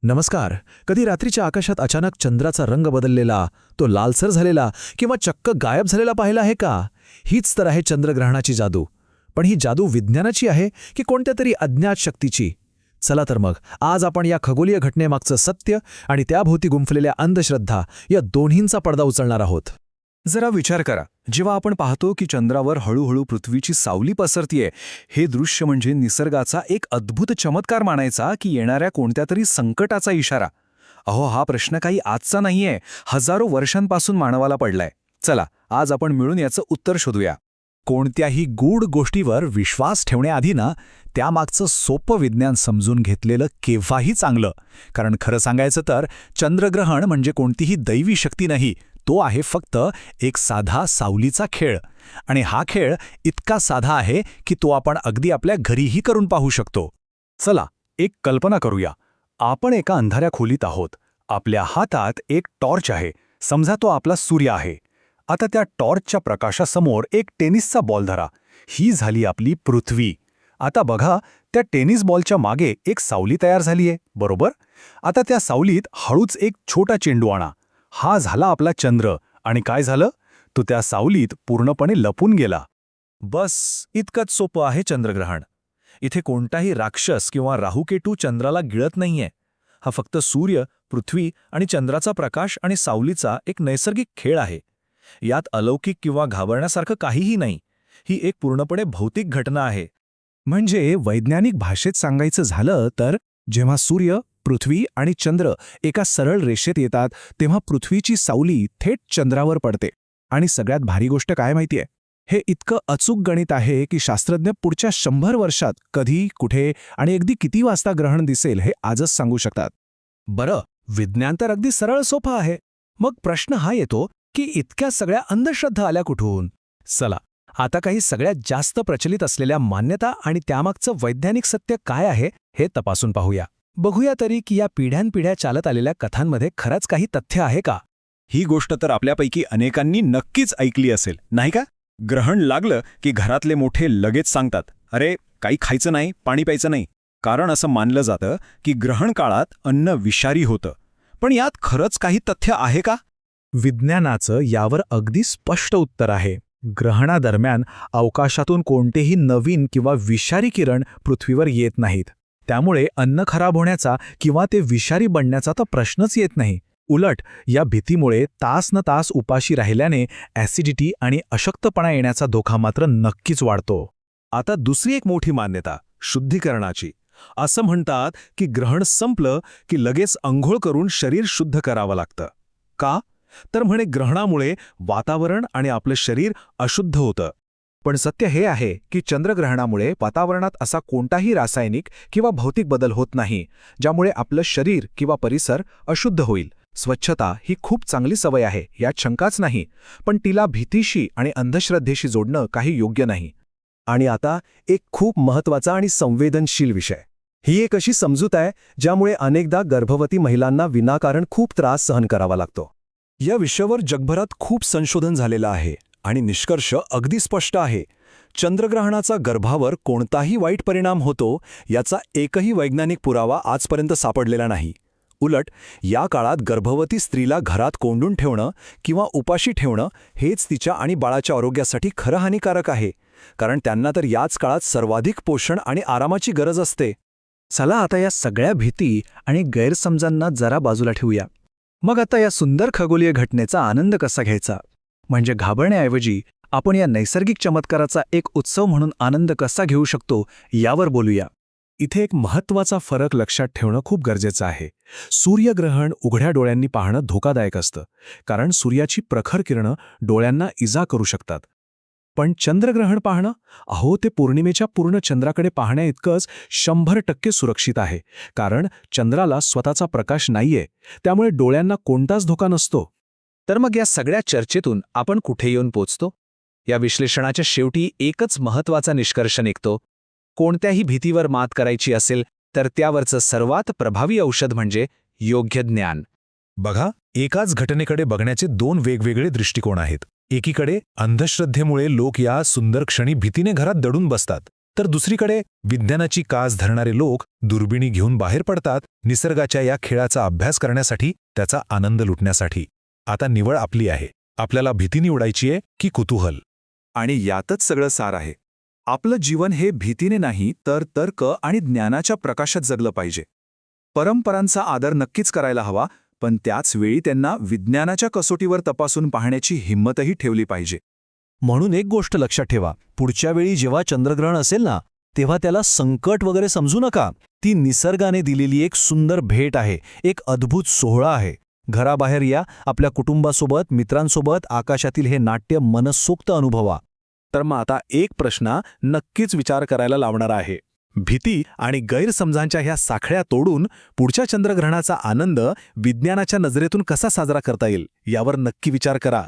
नमस्कार. कधी रात्रीच्या आकाशात अचानक चंद्राचा रंग बदललेला, तो लालसर झालेला किंवा चक्क गायब झालेला पाहिला आहे का? हीच तर आहे चंद्रग्रहणाची जादू. पण ही जादू विज्ञानाची आहे की कोणत्या तरी अज्ञात शक्तीची? चला तर मग आज आपण या खगोलीय घटनेमागचं सत्य आणि त्याभोवती गुंफलेल्या अंधश्रद्धा या दोन्हींचा पडदा उचलणार आहोत. जरा विचार करा, जेव्हा आपण पाहतो की चंद्रावर हळूहळू पृथ्वीची सावली पसरतीये, हे दृश्य म्हणजे निसर्गाचा एक अद्भुत चमत्कार मानायचा की येणाऱ्या कोणत्या तरी संकटाचा इशारा. हा प्रश्न काही आजचा नाहीये, हजारो वर्षांपासून मानवाला पडलाय. चला आज आपण मिळून याचं उत्तर शोधूया. कोणत्याही गूढ गोष्टीवर विश्वास ठेवण्याआधी त्यामागचं सोपं विज्ञान समजून घेतलेलं केव्हाही चांगलं. कारण खरं सांगायचं तर चंद्रग्रहण म्हणजे कोणतीही दैवी शक्ती नाही, तो आहे फक्त एक साधा सावलीचा खेळ. आणि हा खेळ इतका साधा आहे की तो आपण अगदी आपल्या घरीही करून पाहू शकतो. चला एक कल्पना करूया. आपण एका अंधाऱ्या खोलीत आहोत. आपल्या हातात एक टॉर्च आहे. समजा तो आपला सूर्य आहे. आता त्या टॉर्चच्या प्रकाशासमोर एक टेनिसचा बॉल धरा. ही झाली आपली पृथ्वी. आता बघा, त्या टेनिस बॉलच्या मागे एक सावली तयार झालीये, बरोबर? आता त्या सावलीत हळूच एक छोटा चेंडू आणा. हा झाला आपला चंद्र. आणि काय झालं? तो त्या सावलीत पूर्णपणे लपून गेला. बस इतकंच सोपं आहे चंद्रग्रहण. इथे कोणताही राक्षस किंवा राहुकेतू चंद्राला गिळत नाहीये. हा फक्त सूर्य, पृथ्वी आणि चंद्राचा प्रकाश आणि सावलीचा एक नैसर्गिक खेळ आहे. यात अलौकिक किंवा घाबरण्यासारखं काहीही नाही. ही एक पूर्णपणे भौतिक घटना आहे. म्हणजे वैज्ञानिक भाषेत सांगायचं झालं तर जेव्हा सूर्य, पृथ्वी आणि चंद्र एका सरळ रेषेत येतात तेव्हा पृथ्वीची सावली थेट चंद्रावर पडते. आणि सगळ्यात भारी गोष्ट काय माहितीये? हे इतकं अचूक गणित आहे की शास्त्रज्ञ पुढच्या 100 वर्षात कधी, कुठे आणि अगदी किती वाजता ग्रहण दिसेल हे आजच सांगू शकतात. बरं, विज्ञान तर अगदी सरळ सोपं आहे. मग प्रश्न हा येतो की इतक्या सगळ्या अंधश्रद्धा आल्या कुठून? चला आता काही सगळ्यात जास्त प्रचलित असलेल्या मान्यता आणि त्यामागचं वैज्ञानिक सत्य काय आहे हे तपासून पाहूया. बघूया तरी की या पिढ्यानपिढ्या चालत आलेल्या कथांमध्ये खरंच काही तथ्य आहे का? ही गोष्ट तर आपल्यापैकी अनेकांनी नक्कीच ऐकली असेल, नाही का? ग्रहण लागलं की घरातले मोठे लगेच सांगतात, अरे काही खायचं नाही, पाणी प्यायचं नाही. कारण असं मानलं जातं की ग्रहण काळात अन्न विषारी होतं. पण यात खरंच काही तथ्य आहे का? विज्ञानाचं यावर अगदी स्पष्ट उत्तर आहे. ग्रहणादरम्यान अवकाशातून कोणतेही नवीन किंवा विषारी किरण पृथ्वीवर येत नाहीत. त्यामुळे अन्न खराब होण्याचा किंवा ते विषारी बनण्याचा तर प्रश्नच येत नाही. उलट या भीतीमुळे तास न तास उपाशी राहिल्याने ॲसिडिटी आणि अशक्तपणा येण्याचा धोका मात्र नक्कीच वाढतो. आता दुसरी एक मोठी मान्यता शुद्धीकरणाची. असं म्हणतात की ग्रहण संपलं की लगेच अंघोळ करून शरीर शुद्ध करावं लागतं. का? तर म्हणे ग्रहणामुळे वातावरण आणि आपलं शरीर अशुद्ध होतं. पण सत्य हे आहे की चंद्रग्रहणामुळे वातावरणात असा कोणताही रासायनिक किंवा भौतिक बदल होत नाही ज्यामुळे आपलं शरीर किंवा परिसर अशुद्ध होईल. स्वच्छता ही खूप चांगली सवय आहे, यात शंकाच नाही. पण तिला भीतीशी आणि अंधश्रद्धेशी जोडणं काही योग्य नाही. आणि आता एक खूप महत्त्वाचा आणि संवेदनशील विषय. ही एक अशी समजूत आहे ज्यामुळे अनेकदा गर्भवती महिलांना विनाकारण खूप त्रास सहन करावा लागतो. या विषयावर जगभरात खूप संशोधन झालेलं आहे आणि निष्कर्ष अगदी स्पष्ट आहे. चंद्रग्रहणाचा गर्भावर कोणताही वाईट परिणाम होतो याचा एकही वैज्ञानिक पुरावा आजपर्यंत सापडलेला नाही. उलट या काळात गर्भवती स्त्रीला घरात कोंडून ठेवणं किंवा उपाशी ठेवणं हेच तिच्या आणि बाळाच्या आरोग्यासाठी खरं हानिकारक आहे. कारण त्यांना तर याच काळात सर्वाधिक पोषण आणि आरामाची गरज असते. चला आता या सगळ्या भीती आणि गैरसमजांना जरा बाजूला ठेवूया. मग आता या सुंदर खगोलीय घटनेचा आनंद कसा घ्यायचा? म्हणजे घाबरण्याऐवजी आपण या नैसर्गिक चमत्काराचा एक उत्सव म्हणून आनंद कसा घेऊ शकतो यावर बोलूया. इथे एक महत्त्वाचा फरक लक्षात ठेवणं खूप गरजेचं आहे. सूर्यग्रहण उघड्या डोळ्यांनी पाहणं धोकादायक असतं, कारण सूर्याची प्रखर किरणं डोळ्यांना इजा करू शकतात. पण चंद्रग्रहण पाहणं, ते पौर्णिमेच्या पूर्ण चंद्राकडे पाहण्याइतकंच 100% सुरक्षित आहे. कारण चंद्राला स्वतःचा प्रकाश नाहीये, त्यामुळे डोळ्यांना कोणताच धोका नसतो. तर मग या सगळ्या चर्चेतून आपण कुठे येऊन पोचतो? या विश्लेषणाच्या शेवटी एकच महत्त्वाचा निष्कर्ष निघतो. कोणत्याही भीतीवर मात करायची असेल तर त्यावरचं सर्वात प्रभावी औषध म्हणजे योग्य ज्ञान. बघा, एकाच घटनेकडे बघण्याचे दोन वेगवेगळे दृष्टिकोन आहेत. एकीकडे अंधश्रद्धेमुळे लोक या सुंदर क्षणी भीतीने घरात दडून बसतात. तर दुसरीकडे विज्ञानाची कास धरणारे लोक दुर्बिणी घेऊन बाहेर पडतात निसर्गाच्या या खेळाचा अभ्यास करण्यासाठी, त्याचा आनंद लुटण्यासाठी. आता निवड आपली आहे. आपल्याला भीती निवडायची आहे की कुतूहल? आणि यातच सगळं सार आहे. आपलं जीवन हे भीतीने नाही तर तर्क आणि ज्ञानाच्या प्रकाशात जगलं पाहिजे. परंपरांचा आदर नक्कीच करायला हवा, पण त्याच वेळी त्यांना विज्ञानाच्या कसोटीवर तपासून पाहण्याची हिंमतही ठेवली पाहिजे. म्हणून एक गोष्ट लक्षात ठेवा, पुढच्या वेळी जेव्हा चंद्रग्रहण असेल ना, तेव्हा त्याला संकट वगैरे समजू नका. ती निसर्गाने दिलेली एक सुंदर भेट आहे, एक अद्भुत सोहळा आहे. घराबाहेर या, आपल्या कुटुंबासोबत, मित्रांसोबत आकाशातील हे नाट्य मनसोक्त अनुभवा. तर मग आता एक प्रश्न नक्कीच विचार करायला लावणारा आहे. भीती आणि गैरसमजांच्या ह्या साखळ्या तोडून पुढच्या चंद्रग्रहणाचा आनंद विज्ञानाच्या नजरेतून कसा साजरा करता येईल यावर नक्की विचार करा.